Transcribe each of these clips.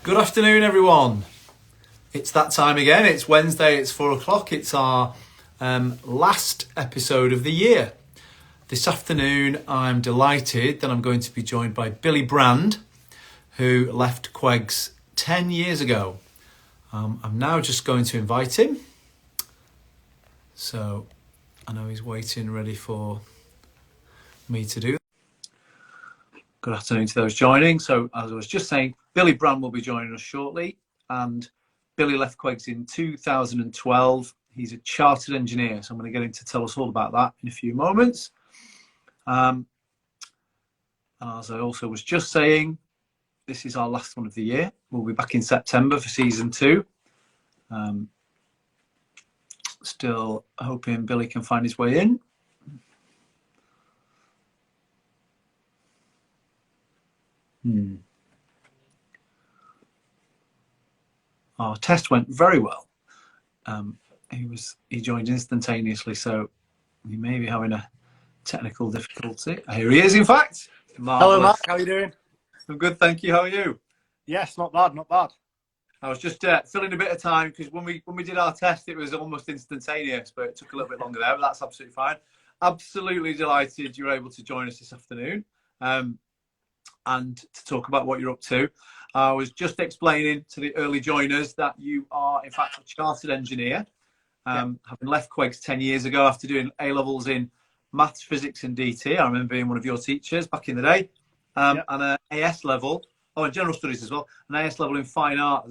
Good afternoon, everyone. It's that time again. It's Wednesday, it's 4 o'clock. It's our last episode of the year. This afternoon, I'm delighted that I'm going to be joined by Billy Brand, who left Queggs 10 years ago. I'm now just going to invite him. So I know he's waiting, ready for me to do. Good afternoon to those joining. So as I was just saying, Billy Brand will be joining us shortly. And Billy left Queggs in 2012. He's a chartered engineer. So I'm going to get him to tell us all about that in a few moments. And as I also was just saying, this is our last one of the year. We'll be back in September for season 2. Still hoping Billy can find his way in. Our test went very well. He joined instantaneously, so he may be having a technical difficulty. Here he is, in fact. Marvelous. Hello, Mark. How are you doing? I'm good, thank you. How are you? Yes, not bad, not bad. I was just filling a bit of time because when we did our test, it was almost instantaneous, but it took a little bit longer there. But that's absolutely fine. Absolutely delighted you're able to join us this afternoon, and to talk about what you're up to. I was just explaining to the early joiners that you are, in fact, a chartered engineer, having left Queggs 10 years ago after doing A-levels in maths, physics and DT. I remember being one of your teachers back in the day, and an AS level, and general studies as well, an AS level in fine art.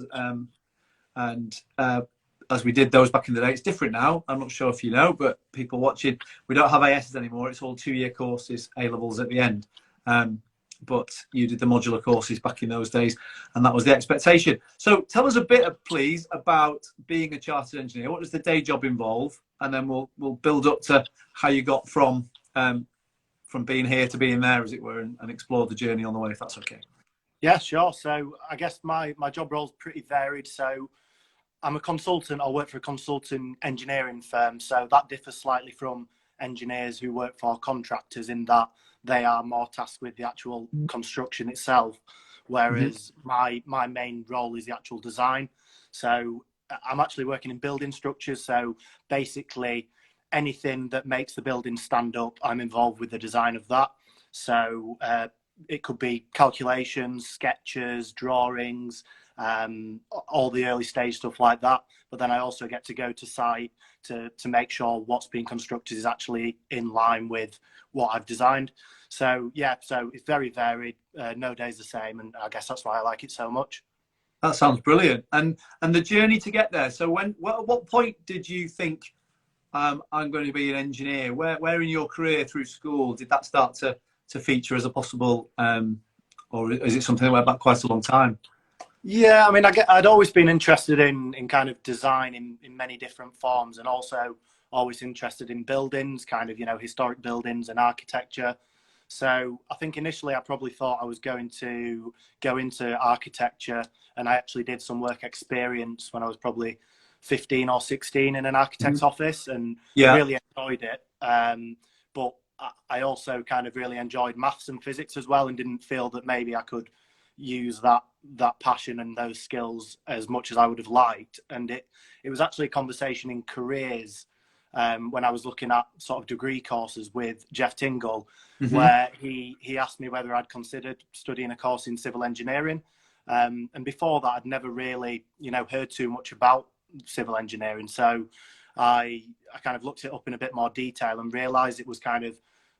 As we did those back in the day, it's different now. I'm not sure if you know, but people watching, we don't have ASs anymore. It's all 2-year courses, A-levels at the end. But you did the modular courses back in those days, and that was the expectation. So tell us a bit, please, about being a chartered engineer. What does the day job involve? And then we'll build up to how you got from being here to being there, as it were, and explore the journey on the way, if that's okay. Yeah, sure. So I guess my job role is pretty varied. So I'm a consultant. I work for a consulting engineering firm. So that differs slightly from engineers who work for contractors in that they are more tasked with the actual construction itself, whereas my main role is the actual design. So I'm actually working in building structures. So basically anything that makes the building stand up, I'm involved with the design of that. So it could be calculations, sketches, drawings, all the early stage stuff like that. But then I also get to go to site to make sure what's being constructed is actually in line with what I've designed. So yeah, so it's very varied. No day's the same, and I guess that's why I like it so much. That sounds brilliant. And the journey to get there. So at what point did you think I'm going to be an engineer? Where in your career through school did that start to feature as a possible, or is it something that went back quite a long time? Yeah, I mean, I'd always been interested in kind of design in many different forms, and also always interested in buildings, kind of, historic buildings and architecture. So I think initially I probably thought I was going to go into architecture, and I actually did some work experience when I was probably 15 or 16 in an architect's office, and really enjoyed it. But I also kind of really enjoyed maths and physics as well, and didn't feel that maybe I could use that passion and those skills as much as I would have liked. And it was actually a conversation in careers when I was looking at sort of degree courses with Jeff Tingle, where he asked me whether I'd considered studying a course in civil engineering. And before that, I'd never really, heard too much about civil engineering. So I kind of looked it up in a bit more detail and realized it was kind of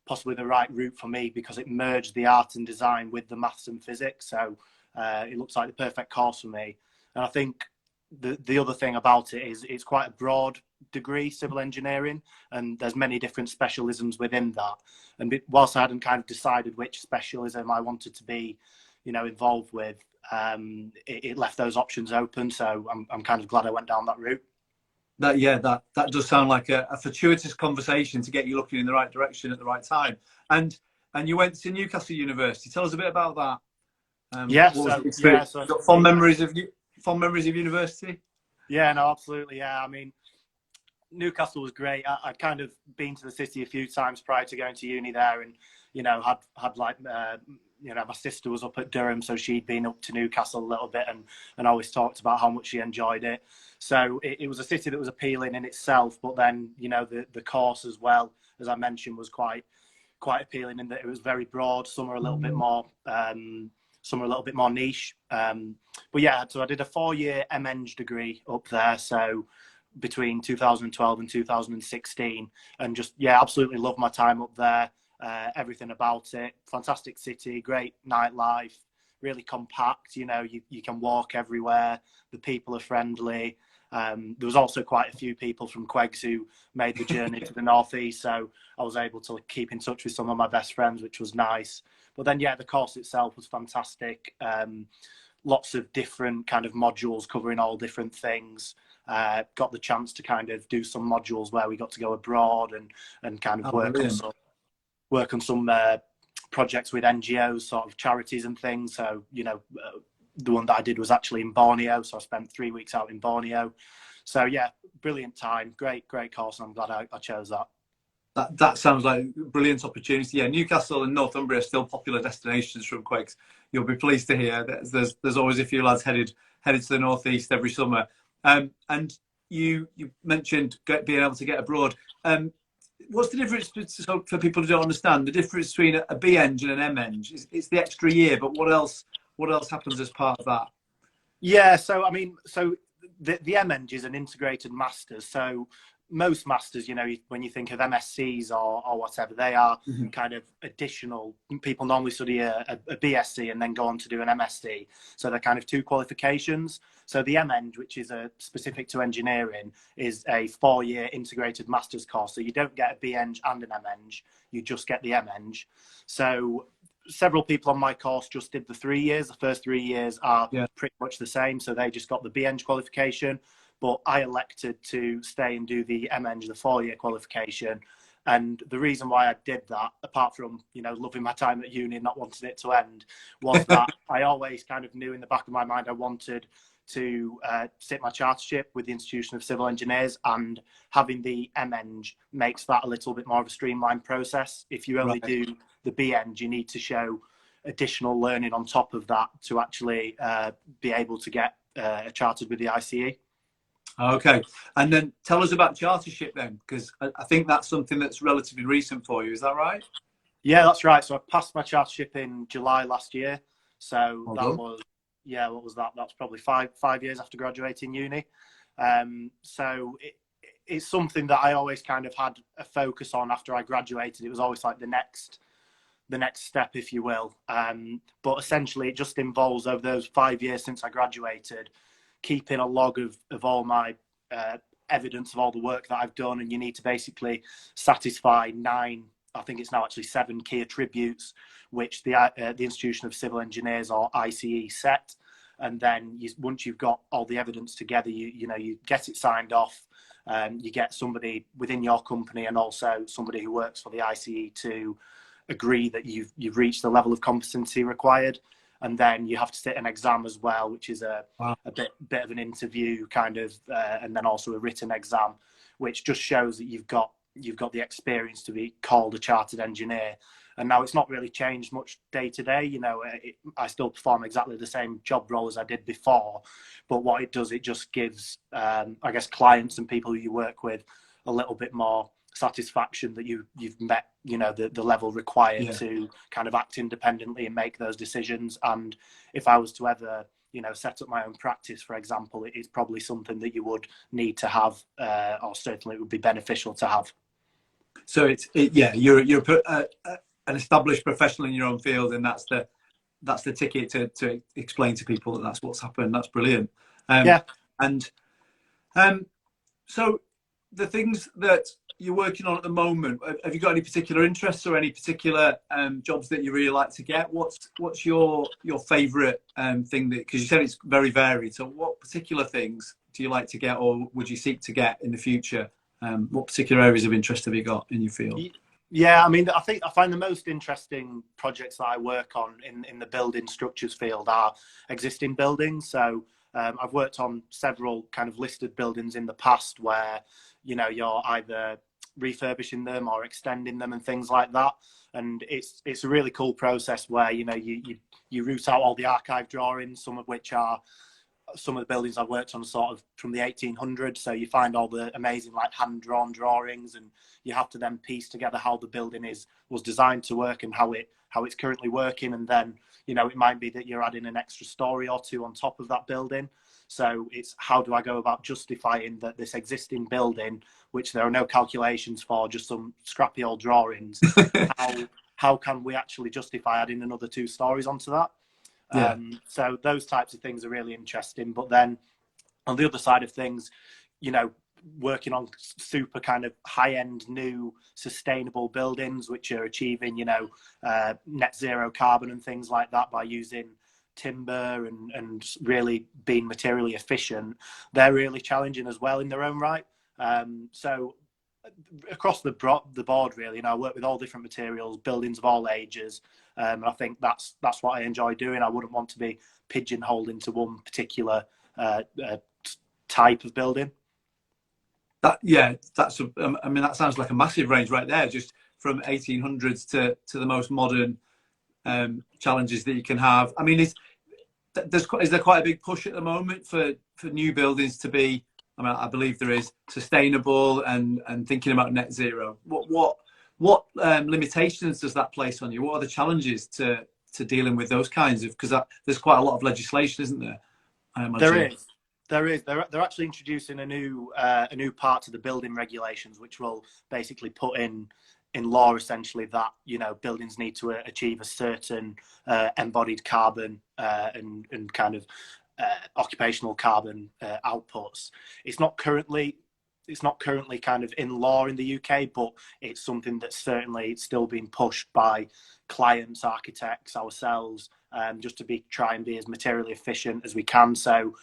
possibly the right route for me because it merged the art and design with the maths and physics. So it looks like the perfect course for me. And I think the other thing about it is it's quite a broad degree, civil engineering, and there's many different specialisms within that. And whilst I hadn't kind of decided which specialism I wanted to be, involved with, it left those options open. So I'm kind of glad I went down that route. That does sound like a fortuitous conversation to get you looking in the right direction at the right time. And you went to Newcastle University. Tell us a bit about that. So got fond memories of university? Yeah, no, absolutely. Yeah, I mean, Newcastle was great. I'd kind of been to the city a few times prior to going to uni there, and had like you know, my sister was up at Durham, so she'd been up to Newcastle a little bit and always talked about how much she enjoyed it. So it was a city that was appealing in itself, but then, you know, the course as well, as I mentioned, was quite appealing in that it was very broad. Some are a little bit more, some are a little bit more niche. But yeah, so I did a 4-year MEng degree up there. So between 2012 and 2016, and just, yeah, absolutely loved my time up there. Everything about it, fantastic city, great nightlife, really compact. You know, you can walk everywhere. The people are friendly. There was also quite a few people from Queggs who made the journey to the northeast, so I was able to keep in touch with some of my best friends, which was nice. But then, yeah, the course itself was fantastic. Lots of different kind of modules covering all different things. Got the chance to kind of do some modules where we got to go abroad and kind of work on some projects with NGOs, sort of charities and things. So, you know, the one that I did was actually in Borneo, so I spent 3 weeks out in Borneo. So yeah, brilliant time, great course, and I'm glad I chose that. That sounds like a brilliant opportunity. Yeah, Newcastle and Northumbria are still popular destinations from Queggs. You'll be pleased to hear that there's always a few lads headed to the northeast every summer. And you mentioned being able to get abroad. What's the difference, so for people who don't understand, the difference between a BEng and an MEng? It's the extra year, but what else happens as part of that? Yeah, so I mean, so the MEng is an integrated master's. So most masters, you know, when you think of MScs or whatever, they are kind of additional. People normally study a BSc and then go on to do an MSc. So they're kind of 2 qualifications. So the MEng, which is specific to engineering, is a 4-year integrated master's course. So you don't get a BEng and an MEng, you just get the MEng. So several people on my course just did the 3 years. The first 3 years are pretty much the same. So they just got the BEng qualification. But I elected to stay and do the MEng, the 4-year qualification. And the reason why I did that, apart from, you know, loving my time at uni and not wanting it to end, was that I always kind of knew in the back of my mind I wanted to sit my chartership with the Institution of Civil Engineers, and having the MEng makes that a little bit more of a streamlined process. If you only do the BEng, you need to show additional learning on top of that to actually be able to get chartered with the ICE. Okay, and then tell us about chartership then, because I think that's something that's relatively recent for you. Is that right? Yeah, that's right. So I passed my chartership in July last year. So that was, what was that? That's probably five years after graduating uni. So it's something that I always kind of had a focus on after I graduated. It was always like the next step, if you will. But essentially, it just involves, over those 5 years since I graduated, keeping a log of all my evidence of all the work that I've done, and you need to basically satisfy 9, I think it's now actually 7 key attributes, which the Institution of Civil Engineers, or ICE, set. And then once you've got all the evidence together, you get it signed off. You get somebody within your company and also somebody who works for the ICE to agree that you've reached the level of competency required. And then you have to sit an exam as well, which is a bit of an interview kind of, and then also a written exam, which just shows that you've got the experience to be called a chartered engineer. And now it's not really changed much day to day. You know, I still perform exactly the same job role as I did before, but what it does, it just gives, I guess, clients and people who you work with a little bit more satisfaction that you've met, you know, the level required to kind of act independently and make those decisions. And if I was to ever, you know, set up my own practice, for example, it's probably something that you would need to have, or certainly it would be beneficial to have. So you're an established professional in your own field, and that's the ticket to explain to people that that's what's happened. That's brilliant. So the things that you're working on at the moment, have you got any particular interests or any particular jobs that you really like to get? What's your favourite thing, that, because you said it's very varied, so what particular things do you like to get, or would you seek to get in the future? What particular areas of interest have you got in your field? Yeah, I mean, I think I find the most interesting projects that I work on in the building structures field are existing buildings. So I've worked on several kind of listed buildings in the past where, you know, you're either refurbishing them or extending them and things like that. And it's a really cool process where, you know, you root out all the archive drawings, some of which are some of the buildings I've worked on sort of from the 1800s. So you find all the amazing like hand drawn drawings, and you have to then piece together how the building was designed to work and how it's currently working. And then, you know, it might be that you're adding an extra story or two on top of that building. So it's how do I go about justifying that this existing building, which there are no calculations for, just some scrappy old drawings, how can we actually justify adding another 2 stories onto that? Yeah. So those types of things are really interesting. But then on the other side of things, you know, working on super kind of high-end new sustainable buildings, which are achieving, you know, net zero carbon and things like that by using timber and really being materially efficient, they're really challenging as well in their own right. So across the board, really, you know, I work with all different materials, buildings of all ages. I think that's what I enjoy doing. I wouldn't want to be pigeonholed into one particular type of building. I mean, that sounds like a massive range right there, just from 1800s to the most modern challenges that you can have. I mean, is there quite a big push at the moment for new buildings to be, I mean, I believe there is, sustainable and thinking about net zero? What limitations does that place on you? What are the challenges to dealing with those kinds of, because there's quite a lot of legislation, isn't there? I imagine. There is. They're actually introducing a new part to the building regulations, which will basically put in law essentially that, you know, buildings need to achieve a certain embodied carbon and kind of occupational carbon outputs. It's not currently kind of in law in the UK, but it's something that's certainly still being pushed by clients, architects, ourselves, just to try and be as materially efficient as we can. So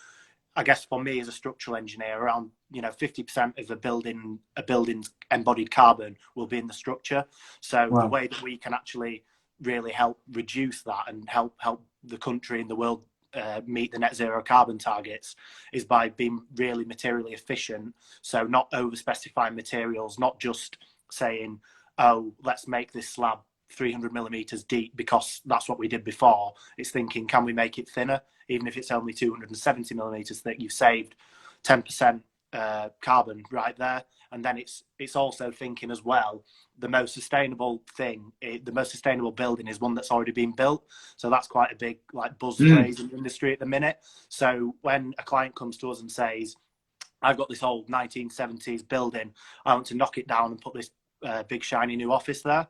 I guess for me as a structural engineer, around, you know, 50% of a building's embodied carbon will be in the structure. So Wow. The way that we can actually really help reduce that and help the country and the world meet the net zero carbon targets is by being really materially efficient. So not over specifying materials, not just saying, oh, let's make this slab 300 millimeters deep because that's what we did before. It's thinking, can we make it thinner? Even if it's only 270 millimeters thick, you've saved 10% carbon right there. And then it's also thinking as well, the most sustainable building is one that's already been built. So that's quite a big like buzz phrase in the industry at the minute. So when a client comes to us and says, I've got this old 1970s building, I want to knock it down and put this big shiny new office there,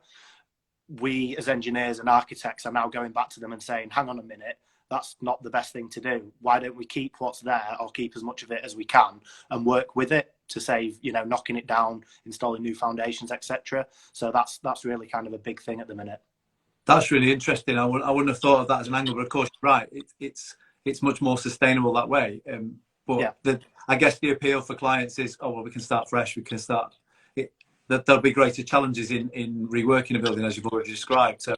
we as engineers and architects are now going back to them and saying, hang on a minute, that's not the best thing to do. Why don't we keep what's there, or keep as much of it as we can and work with it to save, you know, knocking it down, installing new foundations, etc. So that's really kind of a big thing at the minute. That's really interesting. I wouldn't have thought of that as an angle, but of course, right, it's much more sustainable that way. But yeah, I guess the appeal for clients is, oh well, we can start fresh. We can start. That there'll be greater challenges in reworking a building, as you've already described. So,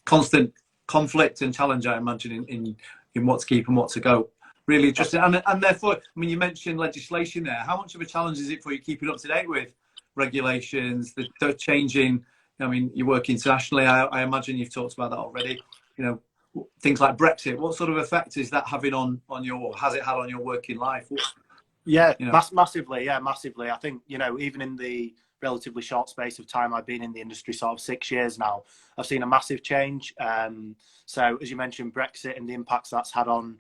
constant conflict and challenge, I imagine, in what to keep and what to go. Really interesting. And therefore, I mean, you mentioned legislation there. How much of a challenge is it for you keeping up to date with regulations? They're changing. I mean, you work internationally. I imagine you've talked about that already. You know, things like Brexit. What sort of effect is that having on has it had on your working life? Yeah, you know? Massively. Yeah, massively. I think, you know, even in the relatively short space of time I've been in the industry, sort of 6 years now, I've seen a massive change. So as you mentioned, Brexit and the impacts that's had on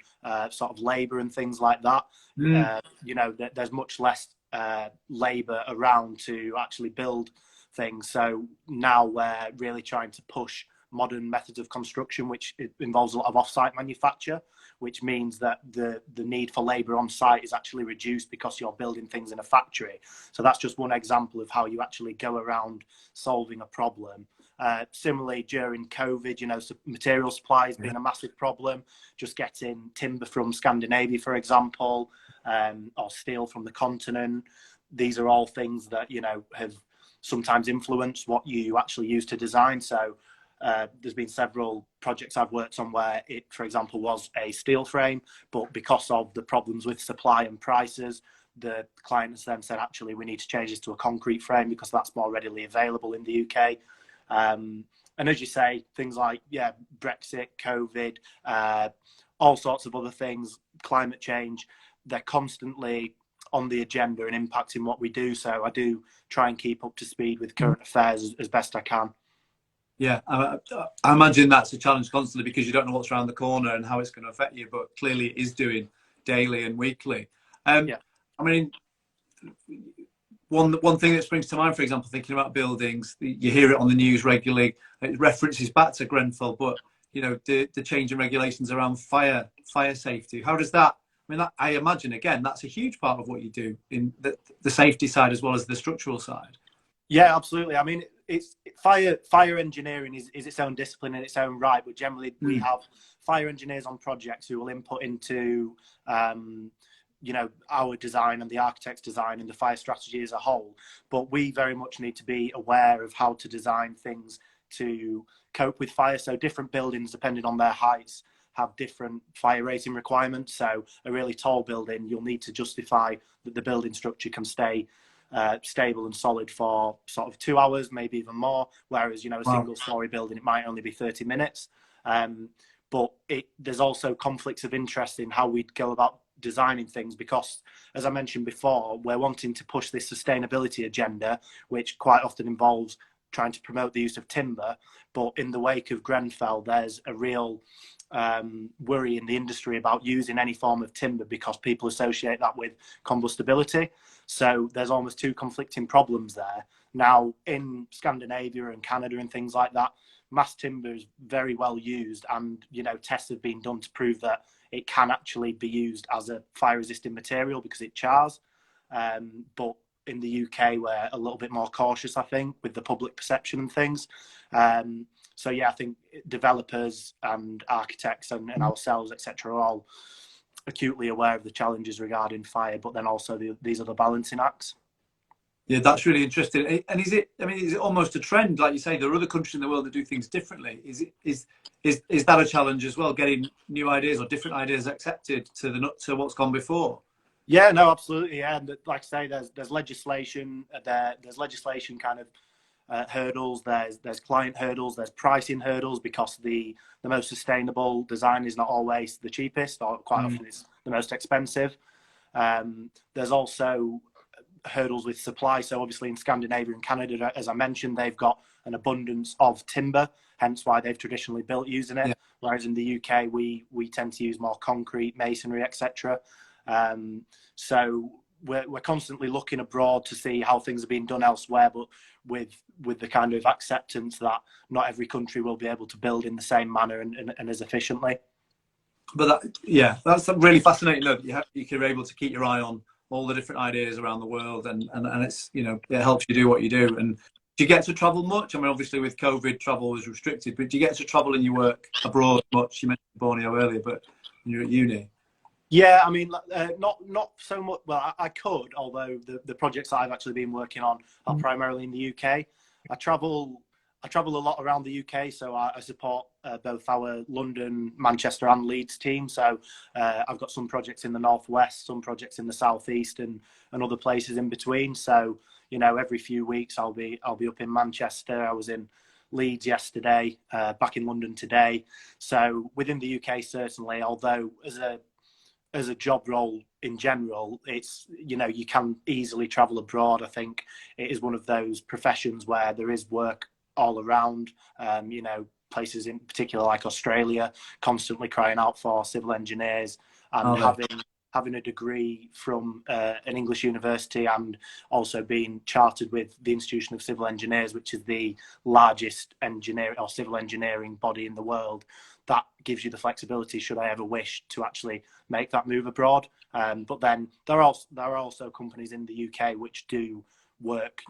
sort of labour and things like that, you know, there's much less labour around to actually build things. So now we're really trying to push modern methods of construction, which involves a lot of off-site manufacture, which means that the need for labour on site is actually reduced because you're building things in a factory. So that's just one example of how you actually go around solving a problem. Similarly, during COVID, you know, material supply has been a massive problem. Just getting timber from Scandinavia, for example, or steel from the continent. These are all things that, you know, have sometimes influenced what you actually use to design. So there's been several projects I've worked on where it, for example, was a steel frame, but because of the problems with supply and prices, the client has then said, actually, we need to change this to a concrete frame because that's more readily available in the UK. And as you say, things like, Brexit, COVID, all sorts of other things, climate change, they're constantly on the agenda and impacting what we do. So I do try and keep up to speed with current affairs as best I can. Yeah, I imagine that's a challenge constantly because you don't know what's around the corner and how it's going to affect you, but clearly it is doing daily and weekly. I mean, one thing that springs to mind, for example, thinking about buildings, you hear it on the news regularly. It references back to Grenfell, but you know the change in regulations around fire safety. How does that? I mean, I imagine again that's a huge part of what you do in the safety side as well as the structural side. Yeah, absolutely. I mean, it's fire engineering is its own discipline in its own right, but generally we have fire engineers on projects who will input into our design and the architect's design and the fire strategy as a whole. But we very much need to be aware of how to design things to cope with fire. So different buildings, depending on their heights, have different fire rating requirements. So a really tall building, you'll need to justify that the building structure can stay stable and solid for sort of 2 hours, maybe even more. Whereas, a single-story building, it might only be 30 minutes. But there's also conflicts of interest in how we'd go about designing things because, as I mentioned before, we're wanting to push this sustainability agenda, which quite often involves trying to promote the use of timber. But in the wake of Grenfell, there's a real worry in the industry about using any form of timber because people associate that with combustibility. So there's almost two conflicting problems there. Now, in Scandinavia and Canada and things like that, mass timber is very well used, and tests have been done to prove that it can actually be used as a fire-resistant material because it chars. But in the UK, we're a little bit more cautious, I think, with the public perception and things. So yeah, I think developers and architects and ourselves, etc., are all acutely aware of the challenges regarding fire, but then also these other balancing acts. Yeah, that's really interesting. And is it almost a trend? Like you say, there are other countries in the world that do things differently. Is that a challenge as well, getting new ideas or different ideas accepted to what's gone before? Yeah, no, absolutely. Yeah, and like I say, there's legislation. There's legislation kind of hurdles. There's client hurdles. There's pricing hurdles because the most sustainable design is not always the cheapest, or quite often it's the most expensive. There's also hurdles with supply. So obviously in Scandinavia and Canada, as I mentioned, they've got an abundance of timber, hence why they've traditionally built using it. Yeah. Whereas in the UK, we tend to use more concrete, masonry, etc. So we're constantly looking abroad to see how things are being done elsewhere, but with the kind of acceptance that not every country will be able to build in the same manner and as efficiently. But that's really fascinating. Look, you're able to keep your eye on all the different ideas around the world, and it's it helps you do what you do. And do you get to travel much? I mean, obviously with COVID, travel was restricted, but do you get to travel in your work abroad much? You mentioned Borneo earlier, but when you're at uni. Yeah, I mean, not so much. Well, I could, although the projects that I've actually been working on are primarily in the UK. I travel a lot around the UK, so I support both our London, Manchester and Leeds team. So I've got some projects in the northwest, some projects in the southeast, and other places in between. So every few weeks I'll be up in Manchester. I was in Leeds yesterday, back in London today. So within the UK, certainly, although as a job role in general, it's you can easily travel abroad. I think it is one of those professions where there is work all around. Places in particular like Australia constantly crying out for civil engineers, and having a degree from an English university and also being chartered with the Institution of Civil Engineers, which is the largest engineering or civil engineering body in the world. That gives you the flexibility should I ever wish to actually make that move abroad. But then there are also companies in the UK which do work,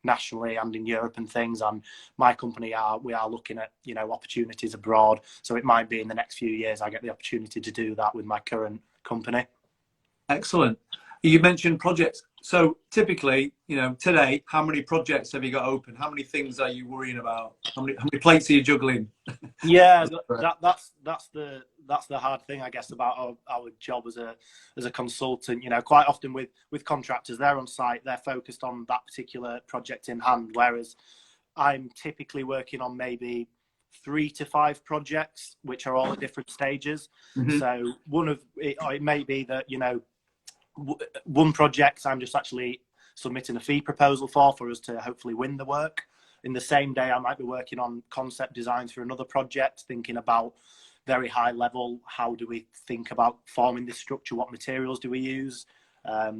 nationally and in Europe and things. And my company we are looking at, opportunities abroad. So it might be in the next few years I get the opportunity to do that with my current company. Excellent. You mentioned projects. So typically, you know, today, how many projects have you got open? How many things are you worrying about? How many plates are you juggling? Yeah, that's the hard thing, I guess, about our job as a consultant. You know, quite often with contractors, they're on site, they're focused on that particular project in hand, whereas I'm typically working on maybe 3 to 5 projects, which are all at different stages. Mm-hmm. So it may be that, you know, one project I'm just actually submitting a fee proposal for us to hopefully win the work. In the same day, I might be working on concept designs for another project, thinking about very high level, how do we think about forming this structure, what materials do we use,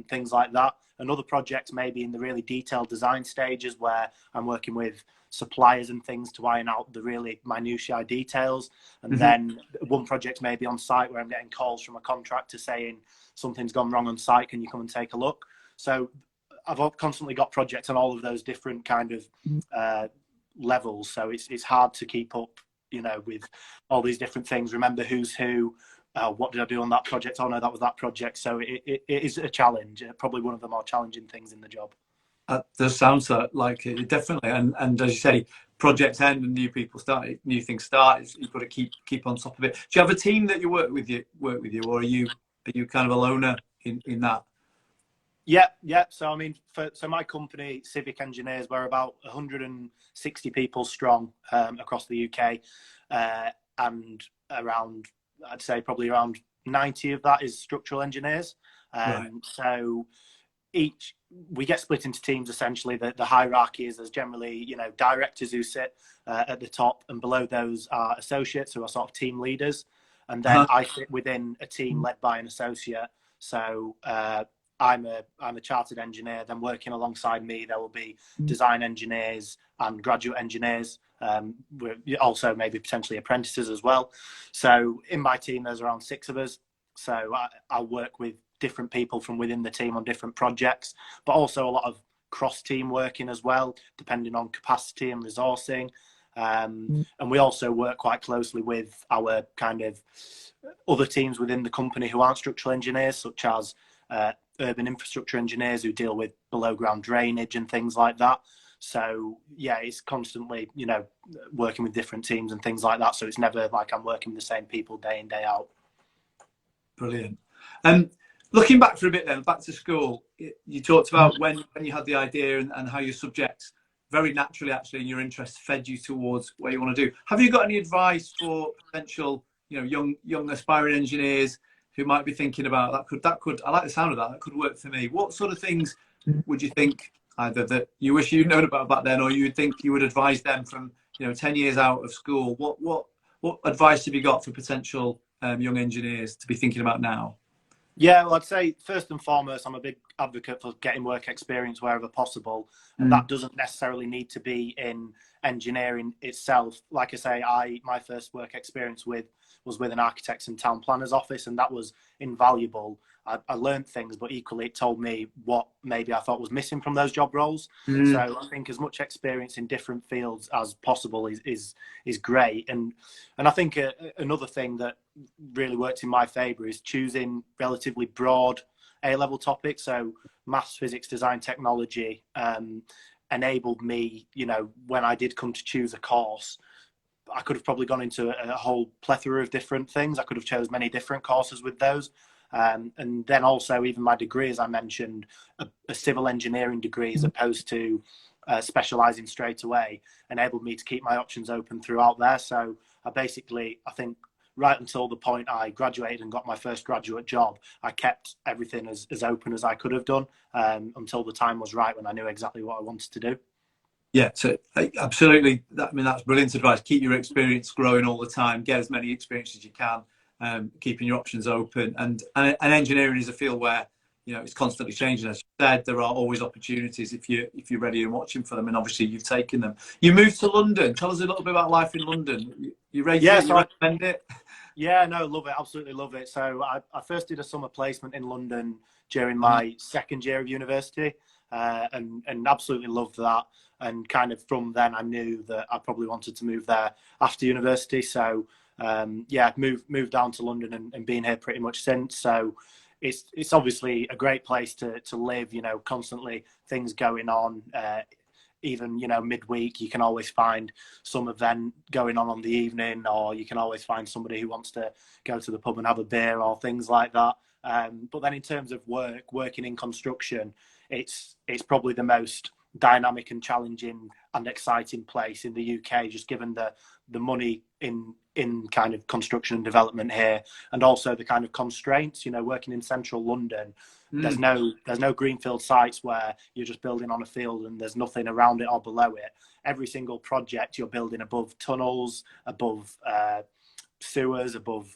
things like that. Another project may be in the really detailed design stages where I'm working with suppliers and things to iron out the really minutiae details. And Mm-hmm. then one project may be on site where I'm getting calls from a contractor saying something's gone wrong on site, can you come and take a look? So I've constantly got projects on all of those different kind of levels. So it's hard to keep up, you know, with all these different things. Remember who's who. What did I do on that project? Oh no, that was that project. So it is a challenge. Probably one of the more challenging things in the job. That does sound like it, definitely. And as you say, projects end and new people start, new things start. You've got to keep on top of it. Do you have a team that you work with you, or are you kind of a loner in that? Yeah. So I mean, so my company, Civic Engineers, we're about 160 people strong across the UK, and around, I'd say probably around 90 of that is structural engineers. Right. So we get split into teams. Essentially, the hierarchy is there's generally, you know, directors who sit at the top, and below those are associates who are sort of team leaders, and then I sit within a team led by an associate. So I'm a chartered engineer. Then working alongside me, there will be design engineers and graduate engineers. We're also maybe potentially apprentices as well. So in my team, there's around 6 of us. So I'll work with different people from within the team on different projects, but also a lot of cross-team working as well, depending on capacity and resourcing. And we also work quite closely with our kind of other teams within the company who aren't structural engineers, such as urban infrastructure engineers who deal with below ground drainage and things like that. So yeah, it's constantly, you know, working with different teams and things like that. So it's never like I'm working with the same people day in, day out. Brilliant. Looking back for a bit then, back to school, you talked about when you had the idea and how your subjects very naturally actually and your interests fed you towards what you want to do. Have you got any advice for potential, you know, young aspiring engineers who might be thinking about that could I like the sound of that could work for me? What sort of things would you think either that you wish you'd known about back then, or you would think you would advise them from, you know, 10 years out of school? What advice have you got for potential young engineers to be thinking about now? Yeah, well, I'd say first and foremost, I'm a big advocate for getting work experience wherever possible. And that doesn't necessarily need to be in engineering itself. Like I say, my first work experience was with an architect's and town planner's office, and that was invaluable. I learned things, but equally it told me what maybe I thought was missing from those job roles. So I think as much experience in different fields as possible is great. And I think another thing that really worked in my favour is choosing relatively broad A-level topics. So maths, physics, design, technology enabled me, you know, when I did come to choose a course, I could have probably gone into a whole plethora of different things. I could have chose many different courses with those. And then also even my degree, as I mentioned, a civil engineering degree as opposed to specialising straight away, enabled me to keep my options open throughout there. So I think right until the point I graduated and got my first graduate job, I kept everything as open as I could have done until the time was right when I knew exactly what I wanted to do. Yeah, so absolutely. I mean, that's brilliant advice. Keep your experience growing all the time. Get as many experiences as you can, keeping your options open. And engineering is a field where, you know, it's constantly changing. As you said, there are always opportunities if you're ready and watching for them. And obviously, you've taken them. You moved to London. Tell us a little bit about life in London. You rate it? You recommend it? Yeah, no, love it. Absolutely love it. So I first did a summer placement in London during my second year of university, and absolutely loved that. And kind of from then, I knew that I probably wanted to move there after university. So yeah, moved down to London and been here pretty much since. So it's obviously a great place to live. You know, constantly things going on. Even, you know, midweek, you can always find some event going on the evening, or you can always find somebody who wants to go to the pub and have a beer or things like that. But then in terms of working in construction, it's probably the most dynamic and challenging and exciting place in the UK, just given the money in kind of construction and development here, and also the kind of constraints. You know, working in central London, there's no greenfield sites where you're just building on a field and there's nothing around it or below it. Every single project you're building above tunnels, above sewers, above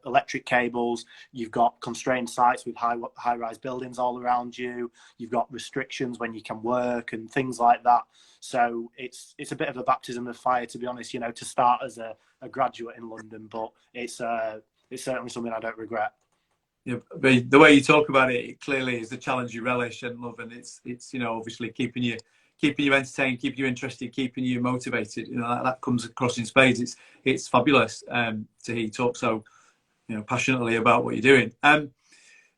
electric cables. You've got constrained sites with high-rise buildings all around you. You've got restrictions when you can work and things like that. So it's a bit of a baptism of fire, to be honest, you know, to start as a graduate in London, but it's certainly something I don't regret. Yeah, but the way you talk about it, it clearly is the challenge you relish and love, and it's you know, obviously keeping you entertained, keeping you interested, keeping you motivated. You know, that comes across in spades. It's fabulous to hear you talk so, you know, passionately about what you're doing.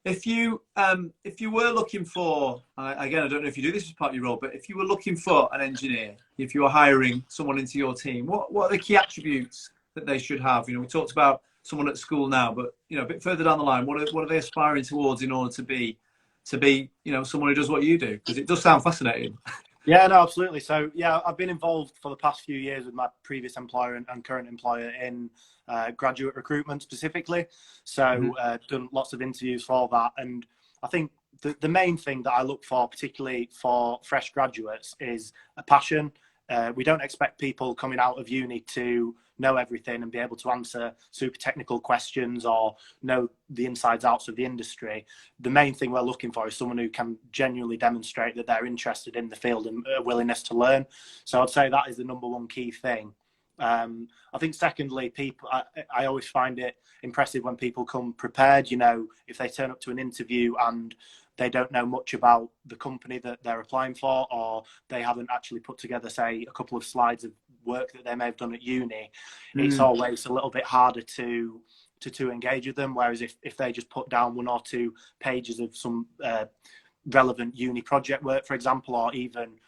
If you were looking for, again, I don't know if you do this as part of your role, but if you were looking for an engineer, if you were hiring someone into your team, what are the key attributes that they should have? You know, we talked about someone at school now, but, you know, a bit further down the line, what are they aspiring towards in order to be, you know, someone who does what you do? Because it does sound fascinating. Yeah, no, absolutely. So, yeah, I've been involved for the past few years with my previous employer and current employer in graduate recruitment specifically. So, done lots of interviews for that. And I think the main thing that I look for, particularly for fresh graduates, is a passion. We don't expect people coming out of uni to know everything and be able to answer super technical questions or know the insides outs of the industry. The main thing we're looking for is someone who can genuinely demonstrate that they're interested in the field and a willingness to learn. So I'd say that is the number one key thing. I think secondly, I always find it impressive when people come prepared. You know, if they turn up to an interview and they don't know much about the company that they're applying for, or they haven't actually put together, say, a couple of slides of work that they may have done at uni, it's always a little bit harder to engage with them. Whereas if they just put down 1 or 2 pages of some relevant uni project work, for example, or even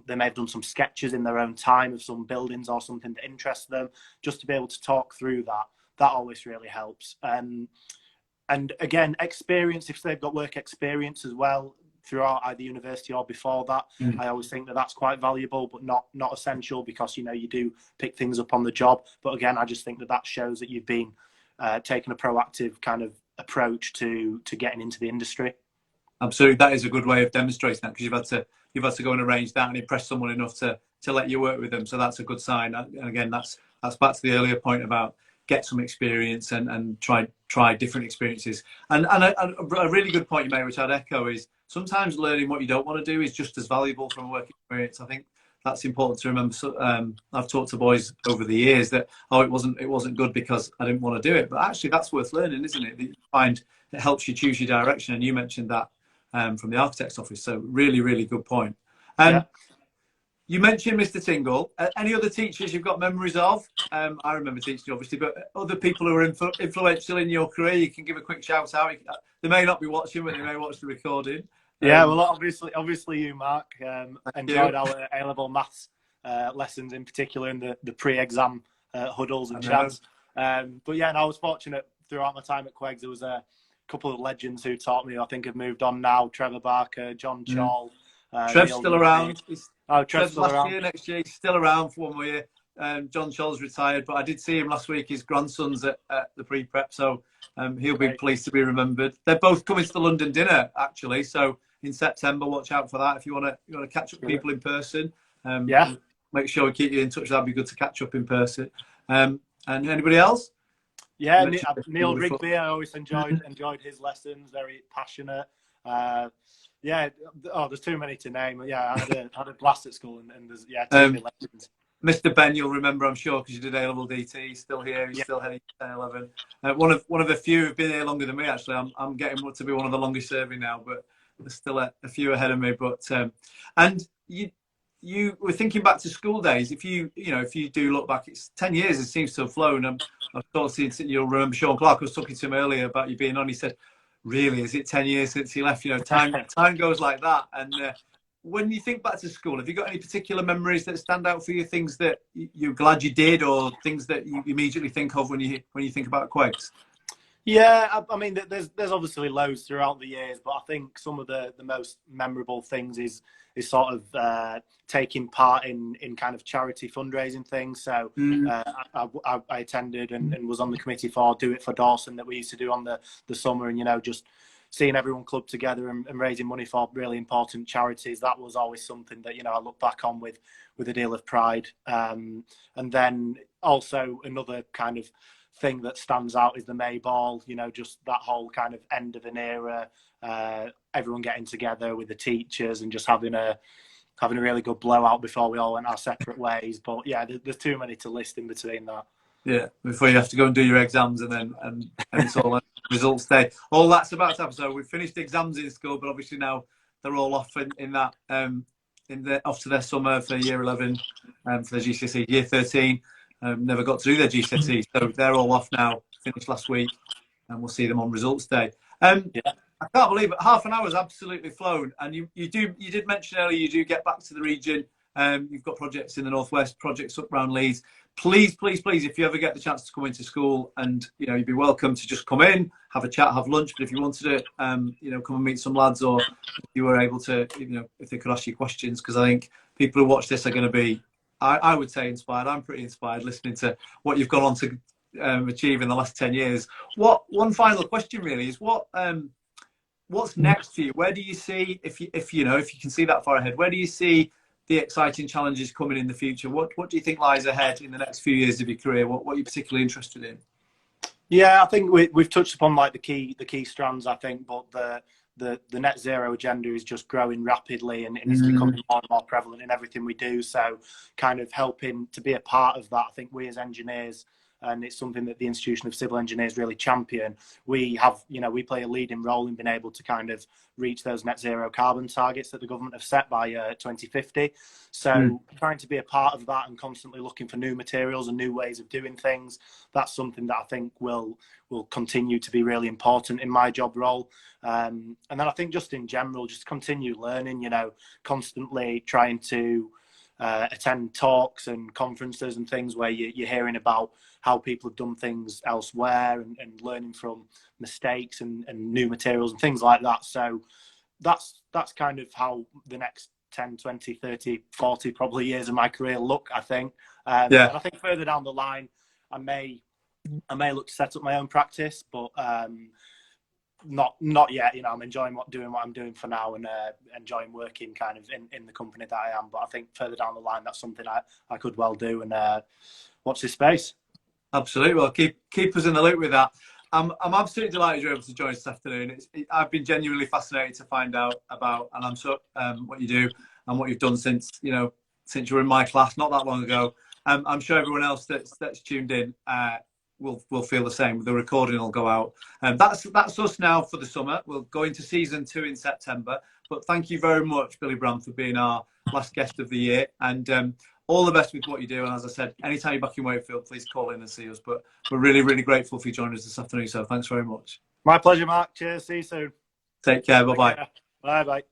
they may have done some sketches in their own time of some buildings or something that interests them, just to be able to talk through that always really helps. And again, experience, if they've got work experience as well throughout either university or before that, I always think that that's quite valuable, but not essential, because, you know, you do pick things up on the job. But again, I just think that shows that you've been taking a proactive kind of approach to getting into the industry. Absolutely, that is a good way of demonstrating that, because you've had to go and arrange that and impress someone enough to let you work with them. So that's a good sign. And again, that's back to the earlier point about get some experience and try different experiences. And a really good point you made, which I'd echo, is sometimes learning what you don't want to do is just as valuable from a work experience. I think that's important to remember. So, I've talked to boys over the years that, it wasn't good because I didn't want to do it, but actually that's worth learning, isn't it? That you find it helps you choose your direction, and you mentioned that from the architect's office. So really, really good point. Yeah. You mentioned Mr. Tingle. Any other teachers you've got memories of? I remember teaching you, obviously, but other people who are influential in your career, you can give a quick shout out. They may not be watching, but they may watch the recording. Yeah, well, obviously you, Mark. Enjoyed our A-level maths lessons, in particular in the pre-exam huddles and chats. But yeah, and I was fortunate throughout my time at Queggs. There was a couple of legends who taught me. I think have moved on now. Trevor Barker, John Chall. Trev's still around. Trev's still around. Year, next year, he's still around for 1 more year. John Chall's retired, but I did see him last week. His grandson's at the pre-prep, so he'll be pleased to be remembered. They're both coming to the London dinner, actually. So in September, watch out for that. If you want to catch up with people in person, make sure we keep you in touch. That'd be good to catch up in person. And anybody else? Yeah, Neil Rigby. I always enjoyed his lessons. Very passionate. There's too many to name. Yeah, I had a blast at school, and there's too many legends. Mr. Ben, you'll remember, I'm sure, because you did A-level DT. He's still here. He's still heading to 11. One of the few who've been here longer than me. Actually, I'm getting to be one of the longest serving now, but there's still a few ahead of me. But and you were thinking back to school days. If you do look back, it's 10 years. It seems to have flown. I've sort of seen, you'll remember Sean Clark. I was talking to him earlier about you being on. He said, really, is it 10 years since he left? You know, time goes like that. And when you think back to school, have you got any particular memories that stand out for you? Things that you're glad you did, or things that you immediately think of when you think about Quakes? Yeah, I mean, there's obviously loads throughout the years, but I think some of the most memorable things is sort of taking part in kind of charity fundraising things. So I attended and was on the committee for Do It for Dawson that we used to do on the summer, and, you know, just seeing everyone club together and raising money for really important charities. That was always something that, you know, I look back on with a deal of pride. And then also another kind of thing that stands out is the May Ball, you know, just that whole kind of end of an era, everyone getting together with the teachers and just having a really good blowout before we all went our separate ways. But yeah, there's too many to list in between that. Yeah, before you have to go and do your exams and it's all results day. All that's about to happen. So we've finished exams in school, but obviously now they're all off in that off to their summer for year 11 for the GCSE. Year 13 never got to do their GCSE, so they're all off now. Finished last week, and we'll see them on results day. Yeah. I can't believe it. Half an hour has absolutely flown, and you did mention earlier you do get back to the region. You've got projects in the northwest, projects up around Leeds. Please, if you ever get the chance to come into school, and you know, you'd be welcome to just come in, have a chat, have lunch. But if you wanted to, you know, come and meet some lads, or if you were able to, you know, if they could ask you questions, because I think people who watch this are going to be, I would say, inspired. I'm pretty inspired listening to what you've gone on to achieve in the last 10 years. One final question really is what's next for you? Where do you see, if you can see that far ahead, where do you see the exciting challenges coming in the future? What do you think lies ahead in the next few years of your career? What are you particularly interested in? Yeah, I think we've touched upon like the key strands, I think, but the net zero agenda is just growing rapidly and it's becoming more and more prevalent in everything we do. So kind of helping to be a part of that, I think we as engineers, and it's something that the Institution of Civil Engineers really champion. We have, you know, we play a leading role in being able to kind of reach those net zero carbon targets that the government have set by 2050. So trying to be a part of that and constantly looking for new materials and new ways of doing things, that's something that I think will continue to be really important in my job role. And then I think just in general, just continue learning, you know, constantly trying to attend talks and conferences and things where you're hearing about how people have done things elsewhere and learning from mistakes and new materials and things like that. So that's kind of how the next 10, 20, 30, 40 probably years of my career look, I think. And I think further down the line, I may look to set up my own practice, but not yet. You know, I'm enjoying doing what I'm doing for now, and enjoying working kind of in the company that I am. But I think further down the line, that's something I could well do, and watch this space. Absolutely. Well, keep us in the loop with that. I'm absolutely delighted you're able to join us this afternoon. I've been genuinely fascinated to find out about, and I'm so what you do and what you've done since you were in my class not that long ago. I'm sure everyone else that's tuned in will feel the same. The recording will go out. That's us now for the summer. We'll go into season 2 in September. But thank you very much, Billy Brand, for being our last guest of the year. And all the best with what you do. And as I said, anytime you're back in Wakefield, please call in and see us. But we're really, really grateful for you joining us this afternoon. So thanks very much. My pleasure, Mark. Cheers. See you soon. Take care. Bye-bye. Bye-bye.